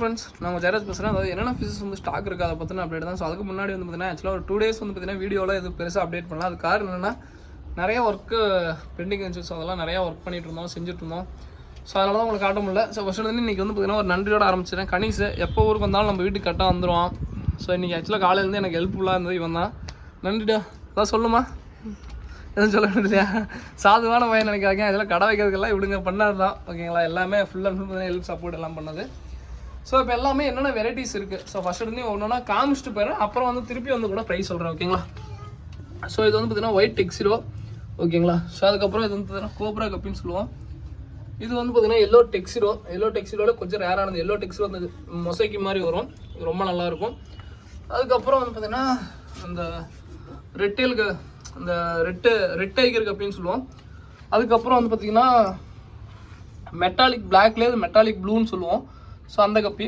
Friends நான் ஜெயராஜ் பேசுகிறேன். அதாவது என்னென்ன ஃபிஷஸ் வந்து ஸ்டாக் இருக்குது அதை பற்றின அப்டேட் தான். ஸோ அதுக்கு முன்னாடி வந்து பார்த்தீங்கன்னா ஆக்சுவலாக ஒரு 2 days வந்து பார்த்தீங்கன்னா வீடியோவில் எதுவும் பெருசாக அப்டேட் பண்ணலாம். அது காரணம் என்னென்னா நிறைய ஒர்க்கு பெண்டிங் இருந்துச்சு. ஸோ அதெல்லாம் நிறையா ஒர்க் பண்ணிட்டு இருந்தோம், செஞ்சுட்டு இருந்தோம். ஸோ அதனால தான் உங்களுக்கு காட்ட முடியல. ஸோ ஃபஸ்ட்டு வந்து இன்றைக்கி வந்து பார்த்தீங்கன்னா ஒரு நன்றியோட ஆரம்பிச்சிட்டேன். கணிஸ் எப்போ ஊருக்கு வந்தாலும் நம்ம வீட்டுக்கு கரெக்டாக வந்துடுவான். ஸோ இன்றைக்கி ஆக்சுவலாக காலையிலேருந்து எனக்கு ஹெல்ப்ஃபுல்லாக இருந்தது இவன் தான். நன்றிடா. அதான் சொல்லுமா எதுவும் சொல்ல இல்லையா? சாதுவான பையன் நினைக்காங்க. இதெல்லாம் கடை வைக்கிறதுக்கெல்லாம் இவனுங்க பண்ணாது தான். ஓகேங்களா? எல்லாமே full and full help support எல்லாம் பண்ணது. ஸோ இப்போ எல்லாமே என்னென்ன வெரைட்டிஸ் இருக்குது. ஸோ ஃபஸ்ட் இருந்து ஒன்றுனா காமிச்சிட்டு போயிடுறேன். அப்புறம் வந்து திருப்பி வந்து கூட ப்ரைஸ் சொல்கிறேன். ஓகேங்களா? ஸோ இது வந்து பார்த்தீங்கன்னா ஒயிட் டெக்ஸிடோ. ஓகேங்களா? ஸோ அதுக்கப்புறம் இது வந்து பார்த்தீங்கன்னா கோப்ரா கப்பின்னு சொல்லுவோம். இது வந்து பார்த்தீங்கன்னா எல்லோ டெக்ஸிடோ. எல்லோ டெக்ஸிடோட கொஞ்சம் ரேரானது. எல்லோ டெக்ஸிடோ அந்த மொசைக்கு மாதிரி வரும், ரொம்ப நல்லாயிருக்கும். அதுக்கப்புறம் வந்து பார்த்தீங்கன்னா அந்த ரெட்டேலுக்கு அந்த ரெட் டைகர் கப்பின்னு சொல்லுவோம். அதுக்கப்புறம் வந்து பார்த்தீங்கன்னா மெட்டாலிக் பிளாக்லேயே மெட்டாலிக் ப்ளூன்னு சொல்லுவோம். ஸோ அந்த கப்பி.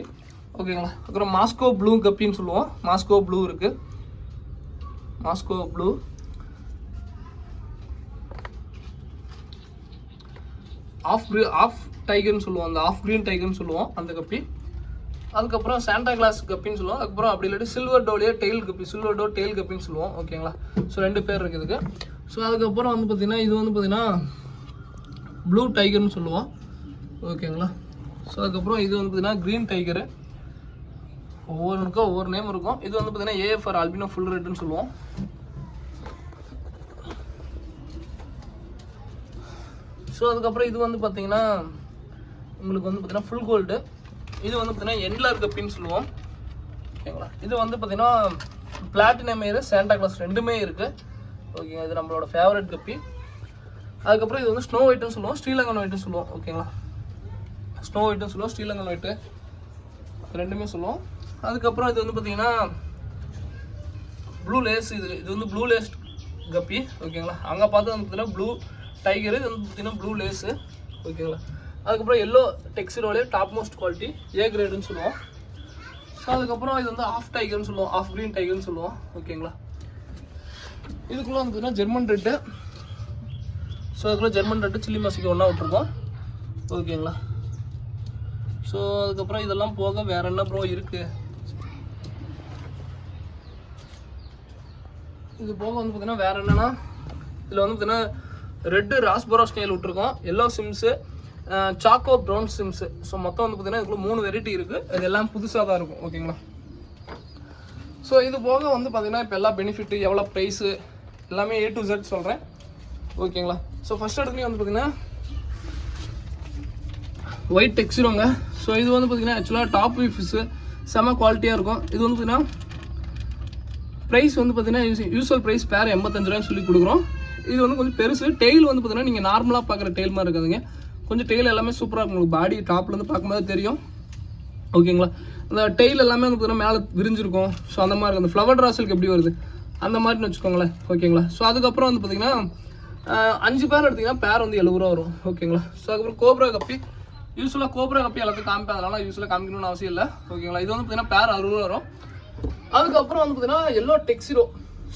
ஓகேங்களா? அப்புறம் மாஸ்கோ ப்ளூ கப்பின்னு சொல்லுவோம். மாஸ்கோ ப்ளூ இருக்குது. Moscow blue. ஆஃப் டைகர்னு சொல்லுவோம். அந்த ஆஃப் க்ரீன் டைகர்னு சொல்லுவோம் அந்த கப்பி. அதுக்கப்புறம் சாண்டா கிளாஸ் கப்பின்னு சொல்லுவோம். அதுக்கப்புறம் அப்படி இல்லாட்டி சில்வர் டோலியே டெயில் கப்பி, சில்வர் டோ டெயில் கப்பின்னு சொல்லுவோம். ஓகேங்களா? ஸோ 2 பேர் இருக்குது இதுக்கு. ஸோ அதுக்கப்புறம் வந்து பார்த்திங்கன்னா இது வந்து பார்த்திங்கன்னா ப்ளூ டைகர்னு சொல்லுவோம். ஓகேங்களா? ஸோ அதுக்கப்புறம் இது வந்து பார்த்திங்கன்னா க்ரீன் டைகரு. ஒவ்வொன்றுக்கும் ஒவ்வொரு நேம் இருக்கும். இது வந்து பார்த்திங்கன்னா ஏஎஃப்ஆர் ஆல்பினோ ஃபுல் ரெட்டுன்னு சொல்லுவோம். ஸோ அதுக்கப்புறம் இது வந்து பார்த்திங்கன்னா உங்களுக்கு வந்து பார்த்திங்கன்னா ஃபுல் கோல்டு. இது வந்து பார்த்தீங்கன்னா எண்ட்லர் கப்பின்னு சொல்லுவோம். ஓகேங்களா? இது வந்து பார்த்தீங்கன்னா பிளாட்டினம் ஏர் சாண்டா கிளாஸ் 2மே இருக்குது. ஓகேங்களா? இது நம்மளோட ஃபேவரட் கப்பி. அதுக்கப்புறம் இது வந்து ஸ்னோ ஒயிட்னு சொல்லுவோம், ஸ்ரீலங்கன் ஒயிட்னு சொல்லுவோம். ஓகேங்களா? ஸ்னோ ஒயிட்னு சொல்லுவோம், ஸ்ரீலங்கன் ஒயிட்டு 2மே சொல்லுவோம். அதுக்கப்புறம் இது வந்து பார்த்தீங்கன்னா ப்ளூ லேஸ். இது வந்து ப்ளூ லேஸ் கப்பி. ஓகேங்களா? அங்கே பார்த்து வந்து பார்த்தீங்கன்னா ப்ளூ டைகரு. இது வந்து பார்த்தீங்கன்னா ப்ளூ லேஸு. ஓகேங்களா? அதுக்கப்புறம் எல்லோ டெக்ஸிடோலே டாப் மோஸ்ட் குவாலிட்டி ஏ கிரேடுன்னு சொல்லுவோம். ஸோ அதுக்கப்புறம் இது வந்து ஆஃப் டைகர்னு சொல்லுவோம், ஆஃப் க்ரீன் டைகர்னு சொல்லுவோம். ஓகேங்களா? இதுக்குள்ளே வந்து பார்த்தீங்கன்னா ஜெர்மன் ரெட்டு. ஸோ அதுக்குள்ளே ஜெர்மன் ரெட்டு சில்லி மசிக்கு ஒன்றா விட்ருக்கோம். ஓகேங்களா? ஸோ அதுக்கப்புறம் இதெல்லாம் போக வேறு என்ன ப்ரோ இருக்குது? இது போக வந்து பார்த்தீங்கன்னா வேறு என்னென்னா இதில் வந்து பார்த்தீங்கன்னா ரெட்டு ராஸ்போரா ஸ்டைல் விட்ருக்கோம், எல்லோ சிம்ஸு, சாக்கோ ப்ரௌன் சிம்ஸு. ஸோ மொத்தம் வந்து பார்த்தீங்கன்னா இதுக்குள்ள 3 வெரைட்டி இருக்குது. இது எல்லாம் புதுசாக தான் இருக்கும். ஓகேங்களா? ஸோ இது போக வந்து பார்த்தீங்கன்னா இப்போ எல்லா பெனிஃபிட்டு எவ்வளோ ப்ரைஸு எல்லாமே A to Z சொல்கிறேன். ஓகேங்களா? ஸோ ஃபஸ்ட் இடத்துலையும் வந்து பார்த்தீங்கன்னா ஒயிட் டெக்ஸிரோங்க. ஸோ இது வந்து பார்த்தீங்கன்னா ஆக்சுவலாக டாப் ஃபிஷ்ஷு செம்ம குவாலிட்டியாக இருக்கும். இது வந்து பார்த்தீங்கன்னா ப்ரைஸ் வந்து பார்த்தீங்கன்னா யூஸ்வல் ப்ரைஸ் பேர் 85 ரூபான்னு சொல்லி கொடுக்குறோம். இது வந்து கொஞ்சம் பெருசு. டெய்ல் வந்து பார்த்தீங்கன்னா நீங்கள் நார்மலாக பார்க்குற டெய்ல் மாதிரி இருக்காதுங்க. கொஞ்சம் டெய்ல் எல்லாமே சூப்பராக இருக்கும். உங்களுக்கு பாடி டாப்லேருந்து பார்க்கும்போது தெரியும். ஓகேங்களா? அந்த டெய்ல் எல்லாமே வந்து பார்த்தீங்கன்னா மேலே விரிஞ்சிருக்கும். ஸோ அந்த மாதிரி இருக்கும். அந்த ஃப்ளவர் ட்ராசலுக்கு எப்படி வருது அந்த மாதிரின்னு வச்சுக்கோங்களேன். ஓகேங்களா? ஸோ அதுக்கப்புறம் வந்து பார்த்தீங்கன்னா 5 பேர் எடுத்திங்கன்னா பேர் வந்து 70 ரூபா வரும். ஓகேங்களா? ஸோ அதுக்கப்புறம் கோப்ரா கப்பி. யூஸ்வலாக கோப்ரா கப்பி எல்லாத்தையும் காமிப்பேன், அதனால யூஸ்வலாக காமிக்கணும்னு அவசியம் இல்லை. ஓகேங்களா? இது வந்து பார்த்தீங்கன்னா பேர் 60 ரூபா வரும். அதுக்கப்புறம் வந்து பார்த்தீங்கன்னா எல்லோ டெக்ஸிடோ.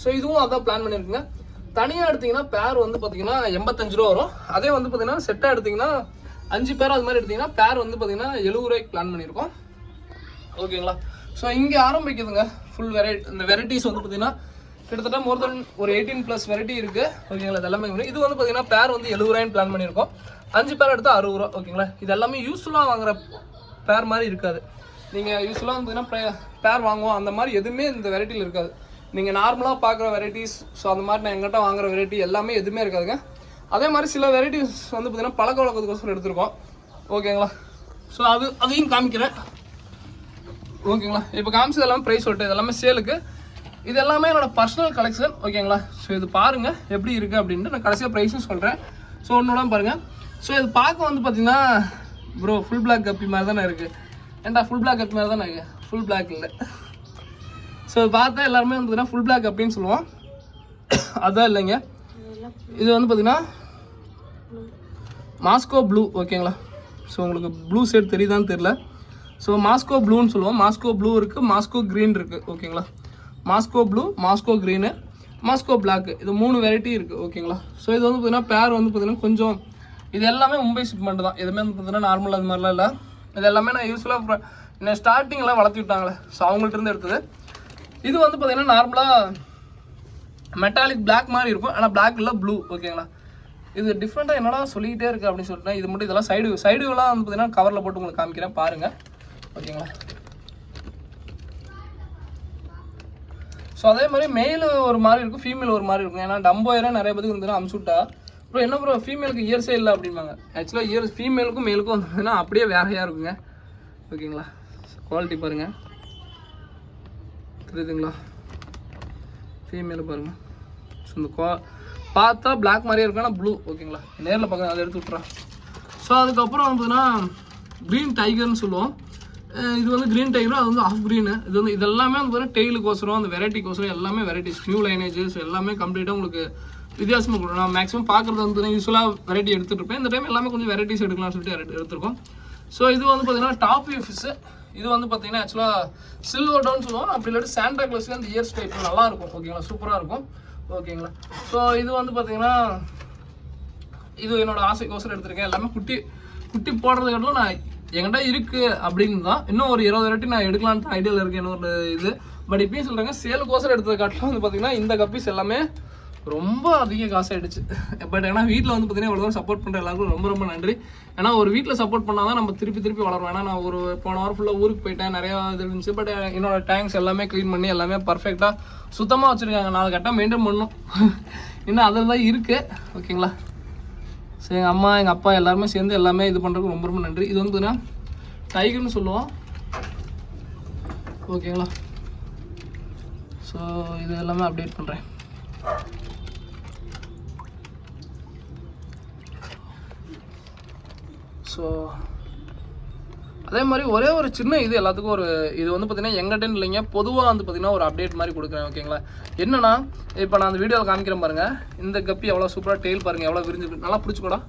ஸோ இதுவும் அதான் பிளான் பண்ணியிருக்குங்க. தனியாக எடுத்திங்கன்னா பேர் வந்து பார்த்தீங்கன்னா 85 ரூபா வரும். அதே வந்து பார்த்தீங்கன்னா செட்டாக எடுத்திங்கன்னா 5 பேர் அது மாதிரி எடுத்திங்கன்னா பேர் வந்து பார்த்தீங்கன்னா 70 ரூபாய்க்கு பிளான் பண்ணியிருக்கோம். ஓகேங்களா? ஸோ இங்கே ஆரம்பிக்குதுங்க ஃபுல் இந்த வெரைட்டிஸ் வந்து பார்த்தீங்கன்னா கிட்டத்தட்ட மோர் தென் ஒரு 18+ வெரைட்டி இருக்குது. ஓகேங்களா? இது எல்லாமே இது வந்து பார்த்தீங்கன்னா பேர் வந்து 70 ரூபாய்ன்னு பிளான் பண்ணியிருக்கோம். 5 பேர் எடுத்தால் 60 ரூபா. ஓகேங்களா? இது எல்லாமே யூஸ்ஃபுல்லாக வாங்குற பேர் மாதிரி இருக்காது. நீங்கள் யூஸ்ஃபுல்லாக வந்து பார்த்தீங்கன்னா பேர் வாங்குவோம் அந்த மாதிரி எதுவுமே இந்த வெரைட்டியில் இருக்காது. நீங்கள் நார்மலாக பார்க்குற வெரைட்டிஸ், ஸோ அந்த மாதிரி நான் எங்கிட்ட வாங்குற வெரைட்டி எல்லாமே எதுவுமே இருக்காதுங்க. அதே மாதிரி சில வெரைட்டிஸ் வந்து பார்த்தீங்கன்னா பழக்க வழக்கத்துக்கோசரம் எடுத்துருக்கோம். ஓகேங்களா? ஸோ அதையும் காமிக்கிறேன். ஓகேங்களா? இப்போ காமிச்சது எல்லாமே ப்ரைஸ் சொல்லிட்டு இது எல்லாமே சேலுக்கு. இது எல்லாமே என்னோட பர்சனல் கலெக்ஷன். ஓகேங்களா? ஸோ இது பாருங்கள் எப்படி இருக்குது அப்படின்ட்டு நான் கடைசியாக ப்ரைஸும் சொல்கிறேன். ஸோ ஒன்றோட பாருங்கள். ஸோ இது பார்க்க வந்து பார்த்தீங்கன்னா ப்ரோ ஃபுல் பிளாக் கப்பி மாதிரி தானே இருக்குது. ஏன்டா ஃபுல் பிளாக் கப்பி மாதிரி தானே இருக்குது? ஃபுல் பிளாக் இல்லை. ஸோ பார்த்தா எல்லாருமே வந்து பார்த்தீங்கன்னா ஃபுல் பிளாக் அப்படின்னு சொல்லுவோம். அதான் இல்லைங்க, இது வந்து பார்த்தீங்கன்னா மாஸ்கோ ப்ளூ. ஓகேங்களா? ஸோ உங்களுக்கு ப்ளூ ஷேட் தெரியுதான்னு தெரில. ஸோ மாஸ்கோ ப்ளூன்னு சொல்லுவோம். மாஸ்கோ ப்ளூ இருக்குது, மாஸ்கோ க்ரீன் இருக்குது. ஓகேங்களா? Moscow blue, Moscow green, Moscow black, இது 3 வெரைட்டி இருக்குது. ஓகேங்களா? ஸோ இது வந்து பார்த்தீங்கன்னா பேர் வந்து பார்த்தீங்கன்னா கொஞ்சம் இது எல்லாமே மும்பை ஷிப்மெண்ட் தான். எதுவுமே வந்து பார்த்தீங்கன்னா நார்மல் அது மாதிரிலாம் இல்லை. இது எல்லாமே நான் யூஸ்ஃபுல்லாக இன்னும் ஸ்டார்டிங்கில் வளர்த்தி விட்டாங்களே, ஸோ அவங்கள்ட்ட இருந்து எடுத்தது. இது வந்து பார்த்தீங்கன்னா நார்மலாக மெட்டாலிக் பிளாக் மாதிரி இருக்கும், ஆனால் பிளாக் இல்லை ப்ளூ. ஓகேங்களா, இது டிஃப்ரெண்ட்டாக என்னடா சொல்லிக்கிட்டே இருக்குது அப்படின்னு சொல்லிட்டு இது மட்டும் இதெல்லாம் சைடுலாம் வந்து பார்த்தீங்கன்னா கவரில் போட்டு உங்களுக்கு காமிக்கிறேன் பாருங்கள். ஓகேங்களா, ஸோ அதே மாதிரி மேல் ஒரு மாதிரி இருக்கும், ஃபீமேல் ஒரு மாதிரி இருக்கும். ஏன்னா டம்போயராக நிறைய பேருக்கு வந்து அமுச்சுட்டா ப்ரோ என்ன ப்ரோ ஃபீமேலுக்கு இயர்ஸே இல்லை அப்படிம்பாங்க. ஆக்சுவலாக இயர்ஸ் ஃபீமேலுக்கும் மேலுக்கும் வந்ததுன்னா அப்படியே வேறையாக இருக்குங்க. ஓகேங்களா, குவாலிட்டி பாருங்கள், தெரியுதுங்களா, ஃபீமேலு பாருங்கள். ஸோ இந்த பார்த்தா பிளாக் மாதிரியே இருக்கும், ஆனால் ப்ளூ. ஓகேங்களா, நேரில் பார்க்க அதை எடுத்து விட்றேன். ஸோ அதுக்கப்புறம் வந்துன்னா க்ரீன் டைகர்னு சொல்லுவோம். இது வந்து க்ரீன் டைகரும், அது வந்து ஆஃப் க்ரீனு. இது வந்து இதெல்லாமே வந்து பார்த்தீங்கன்னா டெய்லுக்கோசரம் அந்த வெரைட்டிக்கோசரம் எல்லாமே வெரைட்டிஸ், நியூ லைனேஜஸ் எல்லாமே கம்ப்ளீட்டாக உங்களுக்கு வித்தியாசமாக கொடுக்கும். நான் மேக்ஸிமம் பார்க்குறது வந்து யூஸ்வலாக வெரைட்டி எடுத்துகிட்டு இருப்பேன். இந்த டைம் எல்லாமே கொஞ்சம் வெரைட்டிஸ் எடுக்கலாம்னு சொல்லிட்டு எடுத்துருக்கோம். ஸோ இது வந்து பார்த்தீங்கன்னா டாப் வியூ ஃபிஷ்ஷு. இது வந்து பார்த்தீங்கன்னா ஆக்சுவலாக சில்வர் டவுன் சொல்லுவோம், அப்படி இல்லாட்டி சாண்டா கிளாஸ்க்கு அந்த இயர்ஸ் டைப் நல்லாயிருக்கும். ஓகேங்களா, சூப்பராக இருக்கும். ஓகேங்களா, ஸோ இது வந்து பார்த்தீங்கன்னா இது என்னோட ஆசைக்கோசரம் எடுத்திருக்கேன். எல்லாமே குட்டி போடுறதுக்காட்டிலும் நான் என்கிட்ட இருக்குது அப்படின்னு தான். இன்னும் ஒரு 20 வெரைட்டி நான் எடுக்கலான்ட்டு ஐடியாவில் இருக்கேன் ஒரு இது. பட் இப்பயும் சொல்கிறாங்க சேலுக்கோசரம் எடுத்ததுக்காட்டிலும் வந்து பார்த்தீங்கன்னா இந்த கப்பீஸ் எல்லாமே ரொம்ப அதிக காசாகிடுச்சு. பட் ஏன்னா வீட்டில் வந்து பார்த்தீங்கன்னா இவ்வளோ சப்போர்ட் பண்ணுற எல்லாருக்கும் ரொம்ப ரொம்ப நன்றி. ஏன்னா ஒரு வீட்டில் சப்போர்ட் பண்ணால் தான் நம்ம திருப்பி வளரும். ஏன்னா நான் ஒரு போன வாரம் ஃபுல்லாக ஊருக்கு போயிட்டேன், நிறையா இது இருந்துச்சு. பட் என்னோட டேங்க்ஸ் எல்லாமே க்ளீன் பண்ணி எல்லாமே பர்ஃபெக்டாக சுத்தமாக வச்சுருக்காங்க. 4 கரெக்டாக மெயின்டைன் பண்ணணும், இன்னும் அதில் தான் இருக்குது. ஓகேங்களா, ஸோ எங்கள் அம்மா எங்கள் அப்பா எல்லாருமே சேர்ந்து எல்லாமே இது பண்ணுறதுக்கு ரொம்ப ரொம்ப நன்றி. இது வந்து பார்த்தீங்கன்னா டைகர்னு சொல்லுவோம். ஓகேங்களா, ஸோ இது எல்லாமே அப்டேட் பண்ணுறேன். ஸோ அதே மாதிரி ஒரே ஒரு சின்ன இது எல்லாத்துக்கும் இது வந்து பார்த்தீங்கன்னா எங்கிட்டன்னு இல்லைங்க, பொதுவாக வந்து பார்த்தீங்கன்னா ஒரு அப்டேட் மாதிரி கொடுக்குறேன். ஓகேங்களா, என்னன்னா இப்போ நான் அந்த வீடியோவில் காமிக்கிறேன் பாருங்கள். இந்த கப்பி எவ்வளோ சூப்பராக டெயில் பாருங்கள், எவ்வளோ விரிஞ்சு நல்லா பிடிச்சிக்கூடா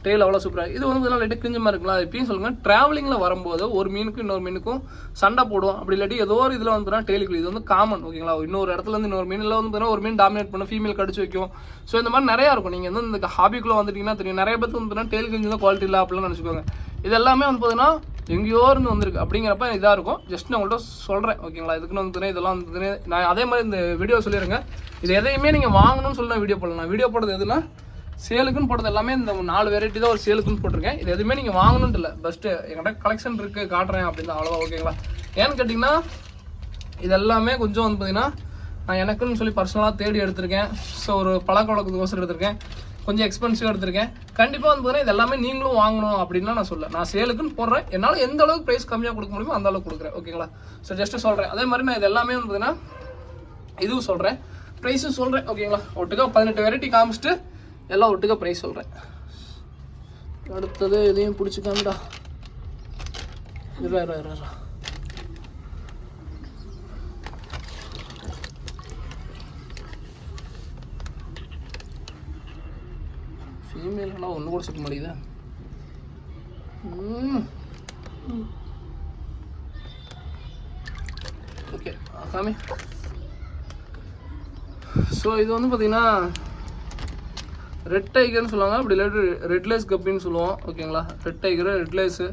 டெயில் அவ்வளோ சூப்பராக. இது வந்து பார்த்தீங்கன்னா லைட்டாக கிழிஞ்ச மாதிரி இருக்கலாம். இப்பயும் சொல்லுங்கள், ட்ராவலிங்கில் வரும்போது ஒரு மீனுக்கும் இன்னொரு மீனுக்கும் சண்டை போடும். அப்படி இல்லாட்டி ஏதோ ஒரு இதில் வந்து பார்த்தீங்கன்னா டெய்லுக்கு இது வந்து காமன். ஓகேங்களா, இன்னொரு இடத்துல இருந்து இன்னொரு மீனில் வந்து பார்த்தீங்கன்னா ஒரு மீன் டாமினேட் பண்ண ஃபீமேல் கடிச்சு வைக்கும். ஸோ இந்த மாதிரி நிறையா இருக்கும். நீங்கள் வந்து இந்த ஹாபிக்குள்ளே வந்துட்டிங்கன்னா தெரியும், நிறைய பேருக்கு வந்து பார்த்தீங்கன்னா டெய்ல் கிழிஞ்சு தான் குவாலிட்டி இல்லை அப்படிலாம் நினச்சிக்கோங்க. இது எல்லாமே வந்து பார்த்தீங்கன்னா எங்கேயோ இருந்து வந்திருக்கு அப்படிங்கிறப்ப இதாக இருக்கும். ஜஸ்ட் நான் உங்கள்கிட்ட சொல்கிறேன். ஓகேங்களா, இதுக்குன்னு வந்து இதெல்லாம் வந்து நான் அதே மாதிரி இந்த வீடியோ சொல்லிடுங்க. இது எதையுமே நீங்கள் வாங்கணும்னு சொல்லி நான் வீடியோ போடலாம். நான் வீடியோ போடுறது எதுனா சேலுக்குன்னு போடுறது எல்லாமே இந்த 4 வெரைட்டி தான் ஒரு சேலுக்குன்னு போட்டிருக்கேன். இது எதுவுமே நீங்கள் வாங்கணும்னு இல்லை, பெஸ்ட்டு என்கிட்ட கலெக்ஷன் இருக்குது காட்டுறேன் அப்படின்னு அவ்வளோவா. ஓகேங்களா, ஏன்னு கேட்டிங்கன்னா இது எல்லாமே கொஞ்சம் வந்து பார்த்தீங்கன்னா நான் எனக்குன்னு சொல்லி பர்சனலாக தேடி எடுத்திருக்கேன். ஸோ ஒரு பழக்க வழக்கத்துக்கோசரம் எடுத்திருக்கேன், கொஞ்சம் எக்ஸ்பென்சிவாக எடுத்திருக்கேன். கண்டிப்பாக வந்து பார்த்தீங்கன்னா இது எல்லாமே நீங்களும் வாங்கணும் அப்படின்லாம் நான் சொல்ல, நான் சேலுக்குன்னு போடுறேன். என்னால் எந்த அளவுக்கு ப்ரைஸ் கம்மியாக கொடுக்க முடியுமோ அந்த அளவுக்கு கொடுக்குறேன். ஓகேங்களா, ஸோ ஜஸ்ட்டு சொல்கிறேன். அதே மாதிரி நான் இது எல்லாமே வந்து பார்த்தீங்கன்னா இதுவும் சொல்கிறேன், ப்ரைஸும் சொல்கிறேன். ஓகேங்களா, ஒட்டுக்கா 18 வெரைட்டி காமிச்சிட்டு எல்லாம் ஒட்டுக்கா ப்ரைஸ் சொல்கிறேன். அடுத்தது இதையும் பிடிச்சிக்காண்டா ஃபீமேலாம் ஒன்று கூட சிக்க மாட்டேங்குதா. ஓகே சாமி. ஸோ இது வந்து பார்த்தீங்கன்னா ரெட் டைகர்னு சொல்லுவாங்க, அப்படி இல்லாட்டி ரெட்லேஸ் கப்பின்னு சொல்லுவோம். ஓகேங்களா, ரெட் டைகரு ரெட்லேஸு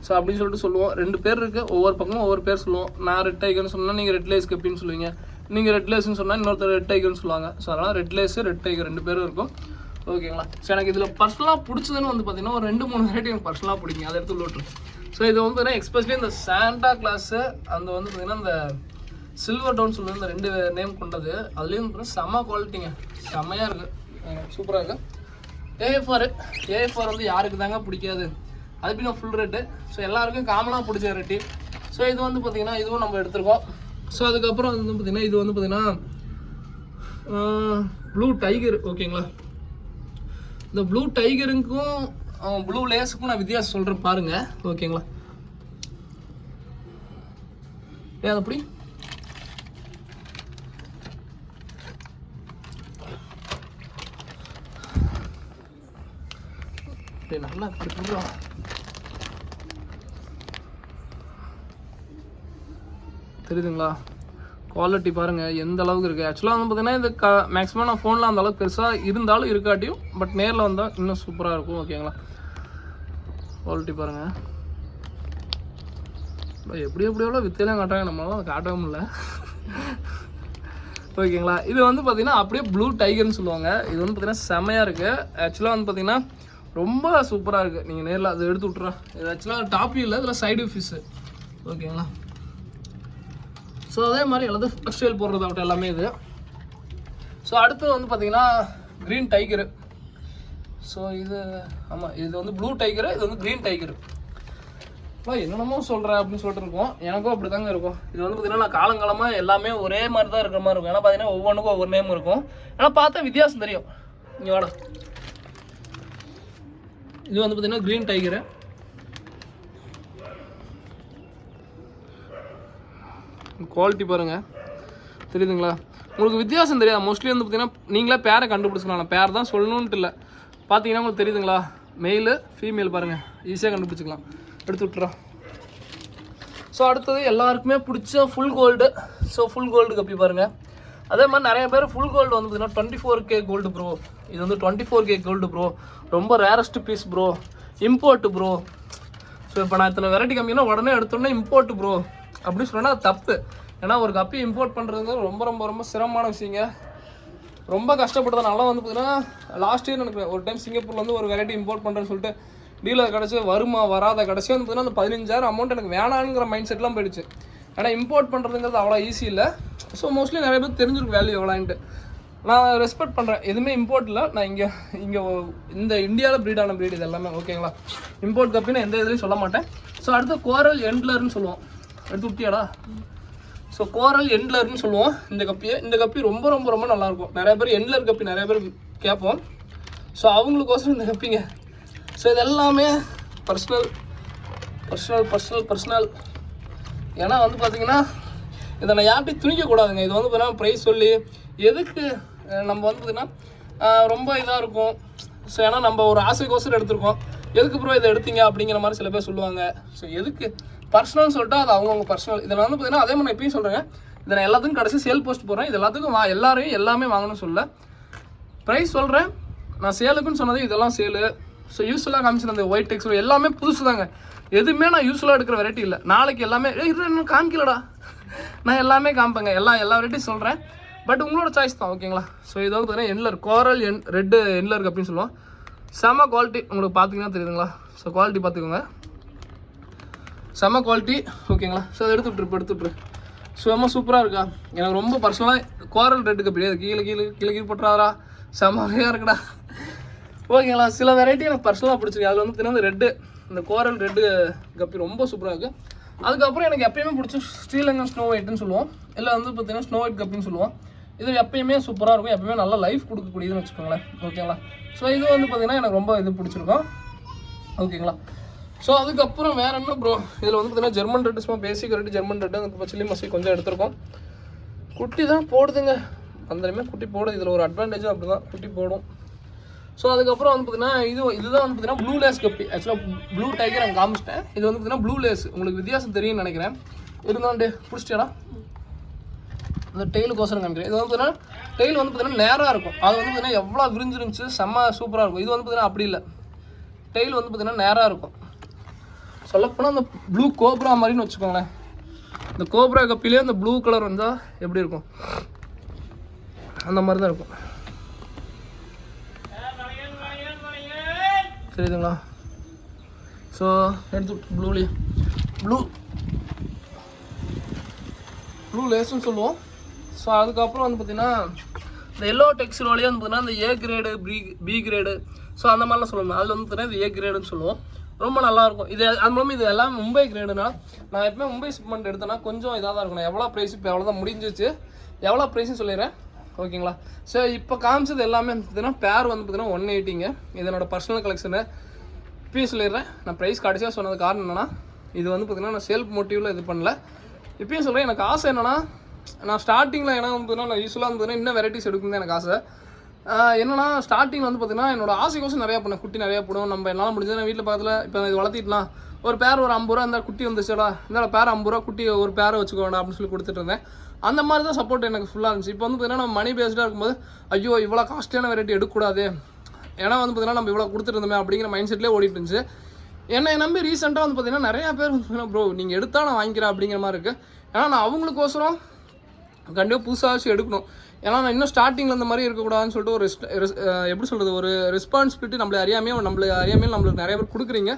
ஸோ அப்படின்னு சொல்லிட்டு சொல்லுவோம். 2 பேர் இருக்குது, ஒவ்வொரு பக்கமும் ஒவ்வொரு பேர் சொல்லுவோம். நான் ரெட் டைகர்னு சொன்னால் நீங்கள் ரெட்லேஸ் கப்பின்னு சொல்லுவீங்க, நீங்கள் ரெட்லேஸ்ன்னு சொன்னால் இன்னொருத்தர் ரெட் டைகர்னு சொல்லுவாங்க. ஸோ அதனால் ரெட்லேஸு ரெட் டைகர் 2 பேரும் இருக்கும். ஓகேங்களா, ஸோ எனக்கு இதில் பர்சனலாக பிடிச்சதுன்னு வந்து பார்த்தீங்கன்னா ஒரு 2-3 வெரைட்டி எனக்கு பர்சனலாக பிடிக்கும், அதை எடுத்து லோட்டு. ஸோ இது வந்து பார்த்தீங்கன்னா எக்ஸ்பெஷலி இந்த சாண்டா கிளாஸு அந்த வந்து பார்த்தீங்கன்னா இந்த சில்வர் டவுன் சொல்லுவது இந்த 2 நேம் கொண்டது. அதுலேயும் பார்த்தீங்கன்னா செம்ம குவாலிட்டிங்க, செம்மையாக இருக்குது, சூப்பராக இருக்குது. ஏஎஃப்ஆர் வந்து யாருக்கு தாங்க பிடிக்காது, அதுக்கு ஃபுல் ரேட்டு. ஸோ எல்லாருக்கும் காமனாக பிடிச்ச வெரைட்டி. ஸோ இது வந்து பார்த்திங்கன்னா இதுவும் நம்ம எடுத்துருக்கோம். ஸோ அதுக்கப்புறம் வந்து பார்த்திங்கன்னா இது வந்து பார்த்திங்கன்னா ப்ளூ டைகர். ஓகேங்களா, இந்த ப்ளூ டைகருக்கும் ப்ளூ லேஸுக்கும் நான் வித்தியாசம் சொல்கிறேன் பாருங்கள். ஓகேங்களா, ஏன் அப்படி நல்லா தெரியுதுங்களா, குவாலிட்டி பாருங்கள் எந்த அளவுக்கு இருக்குது. ஆக்சுவலாக வந்து பார்த்தீங்கன்னா இது மேக்ஸிமம் நான் ஃபோனில் அந்த அளவுக்கு பெருசாக இருந்தாலும் இருக்காட்டியும், பட் நேரில் வந்தால் இன்னும் சூப்பராக இருக்கும். ஓகேங்களா, குவாலிட்டி பாருங்கள், எப்படியோ வித்தையெல்லாம் காட்டுறாங்க, நம்மளால காட்டவே முடியல. ஓகேங்களா, இது வந்து பார்த்தீங்கன்னா அப்படியே ப்ளூ டைகர்னு சொல்லுவாங்க. இது வந்து பார்த்தீங்கன்னா செமையாக இருக்குது. ஆக்சுவலாக வந்து பார்த்தீங்கன்னா ரொம்ப சூப்பராக இருக்குது. நீங்கள் நேரில் அதை எடுத்து விட்றேன். இது ஆக்சுவலாக டாப் வியூ இல்லை, இதில் சைடு ஃபிஷ்ஷு. ஓகேங்களா, ஸோ அதே மாதிரி எல்லாத்தையும் ஃபர்ஸ்ட் ஸ்டைல் போடுறது அவட்ட எல்லாமே இது. ஸோ அடுத்து வந்து பார்த்தீங்கன்னா க்ரீன் டைகரு. ஸோ இது ஆமாம், இது வந்து ப்ளூ டைகரு, இது வந்து க்ரீன் டைகரு. என்னென்னமோ சொல்கிறேன் அப்படின்னு சொல்லிட்டு இருக்கோம். எனக்கும் அப்படி தாங்க இருக்கும். இது வந்து பார்த்தீங்கன்னா நான் காலங்காலமாக எல்லாமே ஒரே மாதிரி தான் இருக்கிற மாதிரி இருக்கும். ஏன்னா பார்த்தீங்கன்னா ஒவ்வொன்றுக்கும் ஒவ்வொரு நேம் இருக்கும். ஏன்னா பார்த்தா வித்தியாசம் தெரியும். இங்கே வாடா, இது வந்து பார்த்தீங்கன்னா க்ரீன் டைகரு. குவாலிட்டி பாருங்கள், தெரியுதுங்களா உங்களுக்கு? வித்தியாசம் தெரியாது. மோஸ்ட்லி வந்து பார்த்தீங்கன்னா நீங்களே பேரை கண்டுபிடிச்சிக்கலாம். பேர் தான் சொல்லணுன்ட்டு இல்லை. பார்த்தீங்கன்னா உங்களுக்கு தெரியுதுங்களா, மெயிலு ஃபீமேல் பாருங்கள், ஈஸியாக கண்டுபிடிச்சிக்கலாம். எடுத்து விட்டுறோம். ஸோ அடுத்தது எல்லாருக்குமே பிடிச்ச full gold. So full gold கப்பி பாருங்கள். அதே மாதிரி நிறைய பேர் ஃபுல் கோல்டு வந்து பார்த்தீங்கன்னா 24K கோல்டு ப்ரோ. இது வந்து 24K கோல்டு ப்ரோ, ரொம்ப rarest piece bro, import bro. So இப்போ நான் இத்தனை வெரைட்டி கம்மினா உடனே எடுத்தோடனே இம்போர்ட் ப்ரோ அப்படின்னு சொன்னால் அது தப்பு. ஏன்னா ஒரு கப்பி இம்போர்ட் பண்ணுறது ரொம்ப ரொம்ப ரொம்ப சிரமமான விஷயங்க. ரொம்ப கஷ்டப்படுறதுனால வந்து பார்த்தீங்கன்னா லாஸ்ட் இயர் எனக்கு ஒரு டைம் சிங்கப்பூரில் வந்து ஒரு வெரைட்டி இம்போர்ட் பண்ணுறேன்னு சொல்லிட்டு டீலர் கிடச்சி வருமா வராத கடைசி வந்து பார்த்தீங்கன்னா அந்த 15,000 அமௌண்ட் எனக்கு வேணாங்கிற மைண்ட் செட்லாம் போயிடுச்சு. ஏன்னா இம்போர்ட் பண்ணுறதுங்கிறது அவ்வளோ ஈஸி இல்லை. ஸோ மோஸ்ட்லி நிறைய பேர் தெரிஞ்சிருக்கு வேல்யூ எவ்வளோன்ட்டு. நான் ரெஸ்பெக்ட் பண்ணுறேன். எதுவுமே இம்போர்ட் இல்லை. நான் இங்கே இந்த இந்தியாவில் ப்ரீடான ப்ரீட் இது எல்லாமே. ஓகேங்களா, இம்போர்ட் கப்பின்னு எந்த இதுலையும் சொல்ல மாட்டேன். ஸோ அடுத்து கோரல் எண்ட்லர்னு சொல்லுவோம். எடுத்து விட்டியாடா? ஸோ கோரல் எண்ட்லர்னு சொல்லுவோம் இந்த கப்பியை. இந்த கப்பி ரொம்ப ரொம்ப ரொம்ப நல்லாயிருக்கும். நிறைய பேர் எண்ட்லர் கப்பி நிறைய பேர் கேட்போம். ஸோ அவங்களுக்கோசரம் இந்த கப்பிங்க. ஸோ இது எல்லாமே பர்சனல். ஏன்னா வந்து பார்த்தீங்கன்னா இதை நான் யார்கிட்டையும் துணிக்கக்கூடாதுங்க. இது வந்து பார்த்தீங்கன்னா ப்ரைஸ் சொல்லி எதுக்கு நம்ம வந்து பார்த்தீங்கன்னா ரொம்ப இதாக இருக்கும். ஸோ ஏன்னா நம்ம ஒரு ஆசைக்கோசரம் எடுத்துருக்கோம். எதுக்கு ப்ரோ இதை எடுத்தீங்க அப்படிங்கிற மாதிரி சில பேர் சொல்லுவாங்க. ஸோ எதுக்கு பர்சனல்னு சொல்லிட்டு அது அவங்கவுங்க பர்சனல். இதில் வந்து பார்த்தீங்கன்னா அதே மாதிரி நான் எப்பயும் சொல்கிறேன், இதை நான் எல்லாத்துக்கும் கடைசி சேல் போஸ்ட் போடுறேன். இது எல்லாத்துக்கும் எல்லாரையும் எல்லாமே வாங்கணும்னு சொல்ல ப்ரைஸ் சொல்கிறேன். நான் சேலுக்குன்னு சொன்னது இதெல்லாம் சேலு. ஸோ யூஸ்ஃபுல்லாக காமிச்சு அந்த ஒயிட் டெக்ஸ் எல்லாமே புதுசு தாங்க. எதுவுமே நான் யூஸ்ஃபுல்லாக எடுக்கிற வெரைட்டி இல்லை. நாளைக்கு எல்லாமே இன்னும் காமிக்கலடா, நான் எல்லாமே காமிப்பேங்க. எல்லா வெரைட்டியும் சொல்கிறேன். பட் உங்களோட சாய்ஸ் தான். ஓகேங்களா, ஸோ இது வந்து பார்த்தீங்கன்னா எண்ட்லர் கோரல் ரெட்டு எண்ட்லர் அப்படின்னு சொல்லுவோம். செம குவாலிட்டி உங்களுக்கு பார்த்தீங்கன்னா தெரியுதுங்களா. ஸோ குவாலிட்டி பார்த்துக்கோங்க, செம குவாலிட்டி. ஓகேங்களா, ஸோ அதை எடுத்துட்ரு செம்ம சூப்பராக இருக்கா. எனக்கு ரொம்ப பர்சனலாக கோரல் ரெட்டு கப்பி கீழே போட்டுறாரா, செம்மையாக இருக்குடா. ஓகேங்களா, சில வெரைட்டி எனக்கு பர்சனலாக பிடிச்சிருக்கு. அதில் வந்து பார்த்தீங்கன்னா ரெட்டு, இந்த கோரல் ரெட்டு கப்பி ரொம்ப சூப்பராக இருக்குது. அதுக்கப்புறம் எனக்கு எப்பயுமே பிடிச்ச ஸ்ரீலங்கன் ஸ்னோ ஒயிட்னு சொல்லுவோம். இல்லை வந்து பார்த்தீங்கன்னா ஸ்னோ ஒயிட் கப்பின்னு சொல்லுவோம். இது எப்பயுமே சூப்பராக இருக்கும், எப்பயுமே நல்லா லைஃப் கொடுக்கக்கூடியதுன்னு வச்சுக்கோங்களேன். ஓகேங்களா, ஸோ இது வந்து பார்த்தீங்கன்னா எனக்கு ரொம்ப இது பிடிச்சிருக்கும். ஓகேங்களா, ஸோ அதுக்கப்புறம் வேறு என்ன ப்ரோ, இதில் வந்து பார்த்தீங்கன்னா ஜெர்மன் ரெட்டு, சும்மா பேசிக் ரெட்டு ஜெர்மன் ரெட்டு, அந்த சில்லி மசி கொஞ்சம் எடுத்திருக்கோம். குட்டி தான் போடுதுங்க, அந்தமே குட்டி போடுது. இதில் ஒரு அட்வான்டேஜும் அப்படி தான், குட்டி போடும். ஸோ அதுக்கப்புறம் வந்து பார்த்தீங்கன்னா இதுதான் வந்து பார்த்தீங்கன்னா ப்ளூ லேஸ் கப்பி. ஆக்சுவலாக ப்ளூ டைகர் நான் காமிச்சிட்டேன். இது வந்து பார்த்தீங்கன்னா ப்ளூ லேஸ். உங்களுக்கு வித்தியாசம் தெரியும்னு நினைக்கிறேன். இருந்தாண்டு பிடிச்சிட்டேடா, அந்த டெய்லுக்கோசரம் காமிக்கிறேன். இது வந்து பார்த்தீங்கன்னா டெய்ல் வந்து பார்த்தீங்கன்னா நேராக இருக்கும். அது வந்து பார்த்தீங்கன்னா எவ்வளோ விரிஞ்சிருந்துச்சு, செம்ம சூப்பராக இருக்கும். இது வந்து பார்த்தீங்கன்னா அப்படி இல்லை, டெய்ல் வந்து பார்த்தீங்கன்னா நேராக இருக்கும். சொல்லப்போனால் அந்த ப்ளூ கோப்ரா மாதிரின்னு வச்சுக்கோங்களேன். இந்த கோப்ரா கப்பிலே அந்த ப்ளூ கலர் வந்தால் எப்படி இருக்கும், அந்த மாதிரி தான் இருக்கும். தெரியுதுங்களா? ஸோ எடுத்து ப்ளூ லேஸ்ன்னு சொல்லுவோம். ஸோ அதுக்கப்புறம் வந்து பார்த்திங்கன்னா இந்த எல்லோ டெக்ஸ்டரோலேயே வந்து பார்த்திங்கன்னா இந்த A grade B grade, so அந்த மாதிரிலாம் சொல்லுவோம். அதில் வந்து பார்த்திங்கன்னா இது ஏ கிரேடுன்னு சொல்லுவோம். ரொம்ப நல்லாயிருக்கும். இது அது மூலமாக இது எல்லாம் மும்பை கிரேடுனா, நான் எப்பவுமே மும்பை ஷிப்மெண்ட் எடுத்தேன்னா கொஞ்சம் இதாக தான் இருக்கணும். எவ்வளோ ப்ரைஸ் இப்போ எவ்வளோதான் முடிஞ்சிச்சு, எவ்வளோ ப்ரைஸ்ன்னு சொல்லிடுறேன். ஓகேங்களா, ஸோ இப்போ காமிச்சது எல்லாமே பார்த்தீங்கன்னா பேர் வந்து பார்த்தீங்கன்னா 180ங்க. இதனோட பர்சனல் கலெக்ஷனு இப்பயும் சொல்லிடுறேன். நான் ப்ரைஸ் கடைசியாக சொன்னது காரணம் என்னென்னா, இது வந்து பார்த்தீங்கன்னா நான் செல்ஃப் மோட்டிவில் இது பண்ணல. இப்பயும் சொல்கிறேன், எனக்கு ஆசை என்னென்னா, நான் ஸ்டார்டிங்கில் ஏன்னா வந்து பார்த்தீங்கன்னா நான் யூஸ்வலாக வந்து பார்த்தீங்கன்னா இன்னும் வெரைட்டிஸ் எடுக்கணும் எனக்கு ஆசை. என்னன்னா ஸ்டார்டிங் வந்து பார்த்தீங்கன்னா என்னோட ஆசைக்கோசம் நிறையா பண்ணேன். குட்டி நிறையா போடும், நம்ம என்னால் முடிஞ்சது நான் வீட்டில் பக்கத்தில் இப்போ இது வளர்த்திட்டுலாம் ஒரு பேர் ஒரு 50 ரூபா, இந்த குட்டி வந்துச்சுடா, இந்த பேர் 50 ரூபா, குட்டி ஒரு பேரை வச்சுக்க வேண்டாம் அப்படின்னு சொல்லி கொடுத்துட்டு இருந்தேன். அந்த மாதிரி தான் சப்போர்ட் எனக்கு ஃபுல்லாக இருந்துச்சு. இப்போ வந்து பார்த்தீங்கன்னா நம்ம மணி பேஸ்டாக இருக்கும்போது ஐயோ இவ்வளோ காஸ்ட்லியான வெரைட்டி எடுக்கக்கூடாது, ஏன்னா வந்து பார்த்தீங்கன்னா நம்ம இவ்வளோ கொடுத்துருந்தோமே அப்படிங்கிற மைண்ட் செட்லேயே ஓடிட்டு இருந்துச்சு. என்னை நம்பி ரீசெண்டாக வந்து பார்த்தீங்கன்னா நிறையா பேர் வந்து ப்ரோ நீங்கள் எடுத்தால் நான் வாங்கிக்கிறேன் அப்படிங்கிற மாதிரி இருக்குது. ஏன்னா நான் அவங்களுக்கோசரம் கண்டிப்பாக புதுசாக எடுக்கணும். ஏன்னா நான் இன்னும் ஸ்டார்டிங்கில் இந்த மாதிரி இருக்கக்கூடாதுன்னு சொல்லிட்டு ஒரு எப்படி சொல்கிறது, ஒரு ரெஸ்பான்சிபிலிட்டி நம்மளை அறியாமையும் நம்மளுக்கு நிறைய பேர் கொடுக்குறீங்க.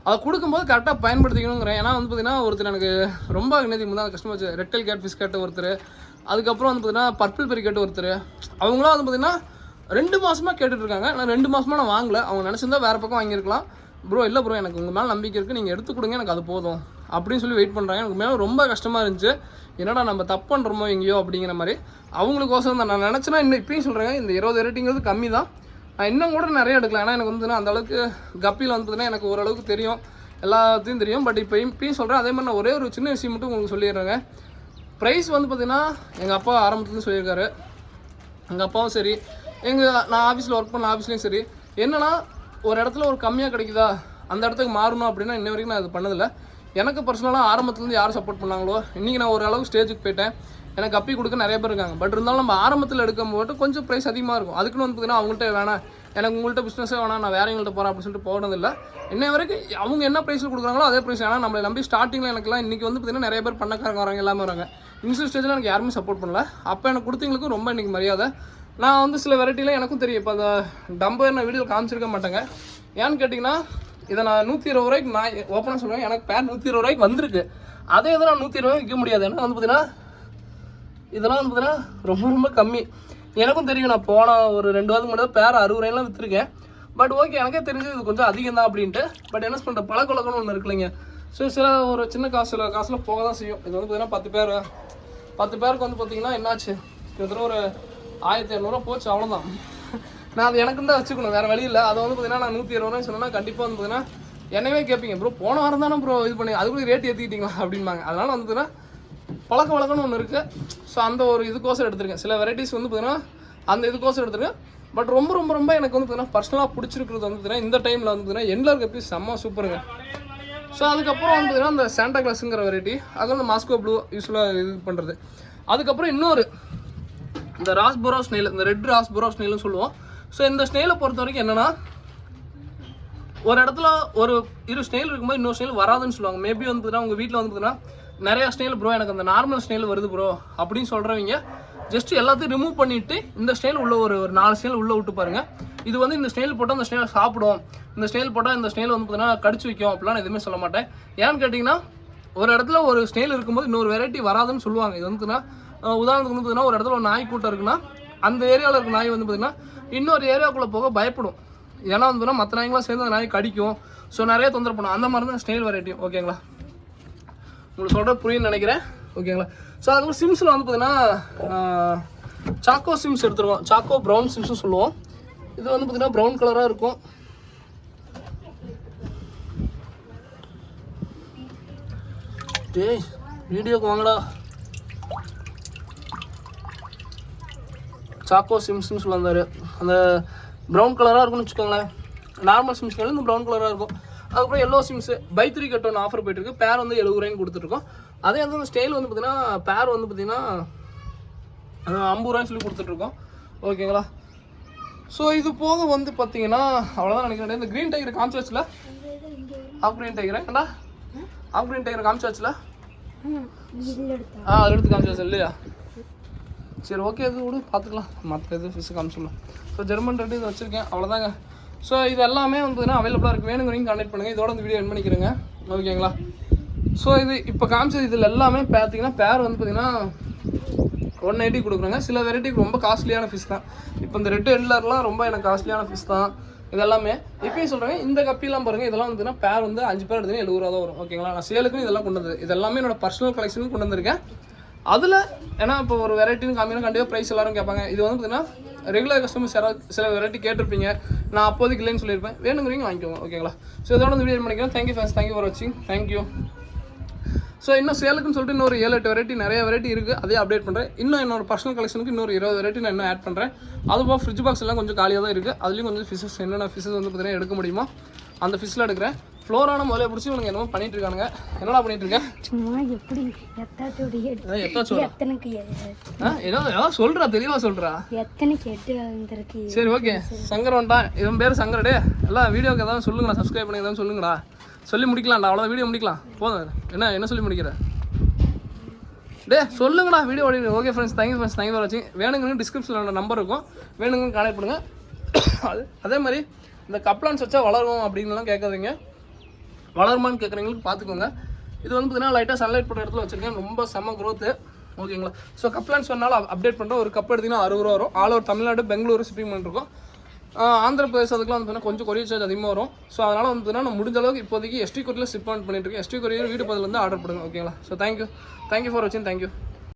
அதை கொடுக்கும்போது கரெக்டாக பயன்படுத்திக்கணுங்கிறேன். ஏன்னா வந்து பார்த்தீங்கன்னா ஒருத்தர் எனக்கு ரொம்ப நேற்றுக்கு முன்னாடி கஷ்டமாக வச்சு ரெட்டல் கேட் ஃபிஷ் கேட்ட ஒருத்தர், அதுக்கப்புறம் வந்து பார்த்தீங்கன்னா பர்பிள் பெரி கேட்ட ஒருத்தர், அவங்களாம் வந்து பார்த்தீங்கன்னா 2 மாதமாக கேட்டுட்ருக்காங்க. நான் 2 மாதமாக நான் வாங்கலை. அவங்க நினச்சிருந்தா வேறு பக்கம் வாங்கியிருக்கலாம். ப்ரோ இல்லை ப்ரோ எனக்கு உங்கள் மேலே நம்பிக்கை இருக்குது, நீங்கள் எடுத்து கொடுங்க, எனக்கு அது போதும் அப்படின்னு சொல்லி வெயிட் பண்ணுறாங்க. எனக்கு மேலே ரொம்ப கஷ்டமாக இருந்துச்சு. என்னடா நம்ம தப்பு பண்ணுறோமோ எங்கேயோ அப்படிங்கிற மாதிரி. அவங்களுக்கோசரம் தான் நான் நினச்சேன்னா இன்னும் இப்பயும் சொல்கிறேங்க, இந்த 20 ரேட்டிங்கிறது கம்மி தான். நான் இன்னும் கூட நிறைய எடுக்கலாம். ஏன்னா எனக்கு வந்து அந்த அளவுக்கு கப்பியில் வந்து பார்த்தீங்கன்னா எனக்கு ஓரளவுக்கு தெரியும், எல்லாத்தையும் தெரியும். பட் இப்பயும் சொல்கிறேன். அதே மாதிரி நான் ஒரே ஒரு சின்ன விஷயம் மட்டும் உங்களுக்கு சொல்லிடுறேங்க. ப்ரைஸ் வந்து பார்த்திங்கன்னா எங்கள் அப்பா ஆரம்பத்துலேருந்து சொல்லியிருக்காரு. எங்கள் அப்பாவும் சரி, நான் ஆஃபீஸில் ஒர்க் பண்ண ஆஃபீஸ்லேயும் சரி, என்னன்னா ஒரு இடத்துல ஒரு கம்மியாக கிடைக்குதா அந்த இடத்துக்கு மாறணும் அப்படின்னா இன்ன வரைக்கும் நான் இது பண்ணதில்லை. எனக்கு பர்சனலாக ஆரம்பத்துலேருந்து யார் சப்போர்ட் பண்ணாங்களோ இன்றைக்கி நான் ஒரு அளவுக்கு ஸ்டேஜுக்கு போயிட்டேன். எனக்கு கப்பி கொடுக்க நிறைய பேர் இருக்காங்க. பட் இருந்தாலும் நம்ம ஆரம்பத்தில் எடுக்கும்போது கொஞ்சம் ப்ரைஸ் அதிகமாக இருக்கும். அதுக்குன்னு வந்து பார்த்தீங்கன்னா அவங்கள்ட்ட வேணாம், எனக்கு உங்கள்கிட்ட பிஸ்னஸே வேணாம், நான் வேறவங்கள்ட்ட போகிறேன் அப்படின்னு சொல்லிட்டு போனதில்லை. இன்ன வரைக்கும் அவங்க என்ன ப்ரைஸில் கொடுக்குறாங்களோ அதே ப்ரைஸ். ஏன்னா நம்மளை நம்பி ஸ்டார்டிங்கில் எனக்குலாம் இன்றைக்கி வந்து பார்த்தீங்கன்னா நிறைய பேர் பண்ணக்காரங்க வராங்க, எல்லாமே வராங்க. இனிஷியல் ஸ்டேஜில் எனக்கு யாருமே சப்போர்ட் பண்ணல. அப்போ எனக்கு கொடுத்தவங்களுக்கும் ரொம்ப இன்றைக்கி மரியாதை. நான் வந்து சில வெரைட்டியில் எனக்கும் தெரியும். இப்போ அந்த டம்பர் நான் வீடியோ காமிச்சிருக்க மாட்டேங்க. ஏன்னு கேட்டிங்கன்னா இதை நான் 120 ரூபாய்க்கு நான் ஓப்பனாக சொல்லுவேன். எனக்கு பேர் 120 ரூபாய்க்கு வந்திருக்கு. அதே இதை நான் 120 ரூபாய்க்கு விற்க முடியாது. ஏன்னா வந்து பார்த்தீங்கன்னா இதெல்லாம் வந்து பார்த்தீங்கன்னா ரொம்ப ரொம்ப கம்மி. எனக்கும் தெரியும். நான் போன ஒரு 2 வாரத்துக்கு முன்னாடி பேர் 60 ரூபாயெல்லாம் விற்றுருக்கேன். பட் ஓகே, எனக்கே தெரிஞ்சு இது கொஞ்சம் அதிகம் தான் அப்படின்ட்டு. பட் என்ன பண்ணுற பழக்கொழக்கம்னு ஒன்று இருக்குல்லைங்க. ஸோ சில ஒரு சின்ன காசில் போக தான் செய்யும். இது வந்து பார்த்தீங்கன்னா 10 பேருக்கு வந்து பார்த்தீங்கன்னா என்னாச்சு, கிட்டத்தட்ட ஒரு 1500 போச்சு, அவ்வளோதான். நான் அது எனக்கு தான் வச்சுக்கணும், வேறு வழி இல்லை. அதை வந்து பார்த்தீங்கன்னா நான் 120 ரூபாய் சொன்னேன்னா கண்டிப்பாக வந்து பார்த்தீங்கன்னா என்னவே கேட்பீங்க, ப்ரோ போன வாரம் தானே ப்ரோ இது பண்ணி அதுக்குள்ளே ரேட் ஏற்றிக்கிட்டீங்களா அப்படின்பாங்க. அதனால் வந்து பார்த்தீங்கன்னா பழக்க வழக்கம்னு ஒன்று இருக்குது. ஸோ அந்த ஒரு இதுக்கோசம் எடுத்துருக்கேன். சில வெரைட்டிஸ் வந்து பார்த்தீங்கன்னா அந்த இதுக்கோசம் எடுத்துருக்கேன். பட் ரொம்ப ரொம்ப ரொம்ப எனக்கு வந்து பார்த்தீங்கன்னா பர்சனலாக பிடிச்சிருக்கிறது வந்து பார்த்தீங்கன்னா இந்த டைமில் வந்து பார்த்தீங்கன்னா எண்ட்லர் கப்பி செம்ம சூப்பருங்க. ஸோ அதுக்கப்புறம் வந்து பார்த்தீங்கன்னா அந்த சாண்டா கிளாஸுங்கிற வெரைட்டி, அது வந்து மாஸ்கோ ப்ளூ யூஸ்வலாக இது பண்ணுறது. அதுக்கப்புறம் இன்னொரு இந்த ராஸ்போரா ஸ்னெயில், இந்த ரெட் ராஸ்போரா ஸ்னெயில்னு சொல்லுவோம். ஸோ இந்த ஸ்னெயிலை பொறுத்த வரைக்கும் என்னென்னா, ஒரு இடத்துல ஒரு ஸ்னெயில் இருக்கும்போது இன்னொரு ஸ்னெயில் வராதுன்னு சொல்லுவாங்க. மேபி வந்து பார்த்தீங்கன்னா உங்கள் வீட்டில் வந்து பார்த்தீங்கன்னா நிறையா ஸ்னெயில் ப்ரோ எனக்கு அந்த நார்மல் ஸ்னெயில் வருது ப்ரோ அப்படின்னு சொல்கிறவங்க ஜஸ்ட் எல்லாத்தையும் ரிமூவ் பண்ணிவிட்டு இந்த ஸ்னெயில் உள்ள ஒரு 4 ஸ்னெயில் உள்ளே விட்டு பாருங்கள். இது வந்து இந்த ஸ்னெயில் போட்டால் அந்த ஸ்னெயில் சாப்பிடும், இந்த ஸ்னெயில் போட்டால் இந்த ஸ்னெயில் வந்து பார்த்தீங்கன்னா கடிச்சு வைக்கும் அப்படிலாம் எதுவுமே சொல்ல மாட்டேன். ஏன்னு கேட்டிங்கன்னா ஒரு இடத்துல ஒரு ஸ்னெயில் இருக்கும்போது இன்னொரு வெரைட்டி வராதுன்னு சொல்லுவாங்க. இது வந்து உதாரணத்துக்கு வந்து பார்த்தீங்கன்னா ஒரு இடத்துல ஒரு நாய் கூட்டம் இருக்குன்னா அந்த ஏரியாவில் இருக்க நாய் வந்து பார்த்தீங்கன்னா இன்னொரு ஏரியாவுக்குள்ளே போக பயப்படும். ஏன்னா வந்து பார்த்தீங்கன்னா மற்ற நாய்களாம் சேர்ந்து அந்த நாய் கடிக்கும். ஸோ நிறைய தொந்தரவு பண்ணும். அந்த மாதிரி தான் ஸ்னெயில் வெரைட்டியும். ஓகேங்களா, உங்களுக்கு சொல்கிற புரியுன்னு நினைக்கிறேன். ஓகேங்களா. ஸோ அதுக்கப்புறம் சிம்ஸில் வந்து பார்த்தீங்கன்னா சாக்கோ சிம்ஸ் எடுத்துருவோம். சாக்கோ ப்ரௌன் சிம்ஸும் சொல்லுவோம். இது வந்து பார்த்தீங்கன்னா ப்ரௌன் கலராக இருக்கும். டேய் வீடியோக்கு வாங்கடா. சாக்கோ சிம்ஸ்னு சொல்லுவாரு. அந்த ப்ரௌன் கலராக இருக்கும்னு வச்சுக்கோங்களேன். நார்மல் சிம்ஸ்கள் இந்த ப்ரௌன் கலராக இருக்கும். அதுக்கப்புறம் எல்லோ சிம்ஸு பை 3 கட் ஒன்று ஆஃபர் போயிட்டுருக்கு. பேர் வந்து 70 ரூபாய்க்கு கொடுத்துருக்கோம். அதே வந்து அந்த ஸ்டைல் வந்து பார்த்தீங்கன்னா பேர் வந்து பார்த்தீங்கன்னா 50 ரூபாய்ன்னு சொல்லி கொடுத்துட்ருக்கோம். ஓகேங்களா. ஸோ இது போக வந்து பார்த்தீங்கன்னா அவ்வளோதான் நினைக்கிறேன். இந்த க்ரீன் டைகர் காமிச்சாச்சுல, ஆஃப் க்ரீன் டைகர் ஏண்டா ஆஃப் க்ரீன் டைகர் காமிச்சாச்சுல, அது எடுத்து காமிச்சாச்சு இல்லையா? சரி ஓகே, இது விடு பார்த்துக்கலாம். மற்ற இது ஃபிஷ் காமிச்சிடலாம். ஸோ ஜெர்மன் ரெட்டு இது வச்சுருக்கேன், அவ்வளோதாங்க. ஸோ இது எல்லாமே வந்து அவைலபிளாக இருக்குது. வேணுங்கிறீங்க கான்டெக்ட் பண்ணுங்கள். இதோட இந்த வீடியோ என் பண்ணிக்கிறேங்க. ஓகேங்களா. ஸோ இது இப்போ காமிச்சது இதில் எல்லாமே பார்த்தீங்கன்னா பேர் வந்து பார்த்தீங்கன்னா 180 கொடுக்குறாங்க. சில வெரைட்டிக்கு ரொம்ப காஸ்ட்லியான ஃபிஷ் தான். இப்போ இந்த ரெட் எண்ட்லர்லாம் ரொம்ப எனக்கு காஸ்ட்லியான ஃபிஷ் தான். இதெல்லாமே இப்பயும் சொல்கிறேன். இந்த கப்பிலாம் பாருங்கள், இதெல்லாம் வந்து பேர் வந்து 5 பேர் எடுத்துன்னா 70 ரூபா தான் வரும். ஓகேங்களா. நான் சேலுக்குன்னு இதெல்லாம் கொண்டு வந்து இது எல்லாமே என்னோட பர்சனல் கலெக்ஷனுக்கு கொண்டு வந்திருக்கேன். அதில் ஏன்னா இப்போ ஒரு வெரைட்டின்னு காமினா கண்டிப்பாக ப்ரைஸ் எல்லோரும் கேட்பாங்க. இது வந்து பார்த்தீங்கன்னா ரெகுலர் கஸ்டமர்ஸ் யாராவது சில வெரைட்டி கேட்டிருப்பீங்க, நான் அப்போதைக்கு இல்லைன்னு சொல்லியிருப்பேன். வேணுங்கிறீங்க வாங்கிக்கோங்க. ஓகேங்களா. ஸோ இதோட இந்த வீடியோ பண்ணிக்கிறேன். தேங்க்யூ ஃப்ரெண்ட்ஸ், தேங்க்யூ ஃபார் வாட்சிங், தேங்க்யூ. ஸோ இன்னும் சேலுக்குன்னு சொல்லிட்டு இன்னொரு 7-8 வெரைட்டி நிறைய வெரைட்டி இருக்குது, அதே அப்டேட் பண்ணுறேன். இன்னும் என்னோட பர்சனல் கலெக்ஷனுக்கு இன்னொரு 20 வெரைட்டி நான் இன்னும் ஆட் பண்ணுறேன். அதுபோக ஃப்ரிட்ஜ் பாக்ஸ் எல்லாம் கொஞ்சம் காலியாக தான் இருக்குது. அதுலேயும் கொஞ்சம் ஃபிஷஸ் என்னென்ன ஃபிஷஸ் வந்து பார்த்தீங்கன்னா எடுக்க முடியுமா அந்த ஃபிஷ்ஷில் எடுக்கிறேன். ஃப்ளோரான முதல்ல பிடிச்சி இவனுக்கு என்னமோ பண்ணிட்டு இருக்கானுங்க. என்னடா பண்ணிட்டு இருக்கேன்? சும்மா எப்படி ஏதோ சொல்றா, தெளிவா சொல்றா. எத்தனை கேட்டு வந்திருக்கு. சரி ஓகே, சங்கர் வந்துட்டான். இவன் பேர் சங்கரடே. எல்லாம் வீடியோக்கு ஏதாவது சொல்லுங்கடா, சப்ஸ்கிரைப் பண்ணி ஏதாவது சொல்லுங்கடா. சொல்லி முடிக்கலாம்டா, அவ்வளோதான், வீடியோ முடிக்கலாம். போதும். என்ன சொல்லி முடிக்கிற? டே சொல்லுங்கடா, வீடியோ ஓடி. ஓகே ஃப்ரெண்ட்ஸ், தேங்க்யூ ஃபார் வாட்சிங். வேணுங்கன்னு டிஸ்கிரிப்ஷனில் நம்பர் இருக்கும், வேணுங்கன்னு கான்டாக்ட் பண்ணுங்கள். அதே மாதிரி இந்த கப்லான்ஸ் வச்சா வளரும் அப்படின்லாம் கேட்காதீங்க. வளருமான்னு கேட்குறவங்களுக்கு பார்த்துக்கோங்க. இது வந்து பார்த்தீங்கன்னா லைட்டாக சன்லைட் போட்ட இடத்துல வச்சுருக்கேன். ரொம்ப செம்ம க்ரோத்து. ஓகேங்களா? ஸோ கப்லான்ஸ் வேணாலும் அப்டேட் பண்ணுறோம். ஒரு கப் எடுத்திங்கன்னா 60 ரூபா வரும். All over Tamil Nadu, Bengaluru shipping பண்ணிருக்கோம். ஆந்திர பிரதேஷ் அதுக்கெலாம் வந்து கொஞ்சம் கொரியர் சார்ஜ் அதிகமாக வரும். ஸோ அதனால் வந்து நான் முடிஞ்ச அளவுக்கு இப்போதைக்கு எஸ்டி கொரியரில் ஷிப் பண்ணிட்டு இருக்கேன். எஸ்டி கொரியர் வீடு பதில் வந்து ஆர்டர் பண்ணுங்க. ஓகேங்களா? ஸோ தேங்க்யூ ஃபார் வாட்சிங். தேங்க்யூ.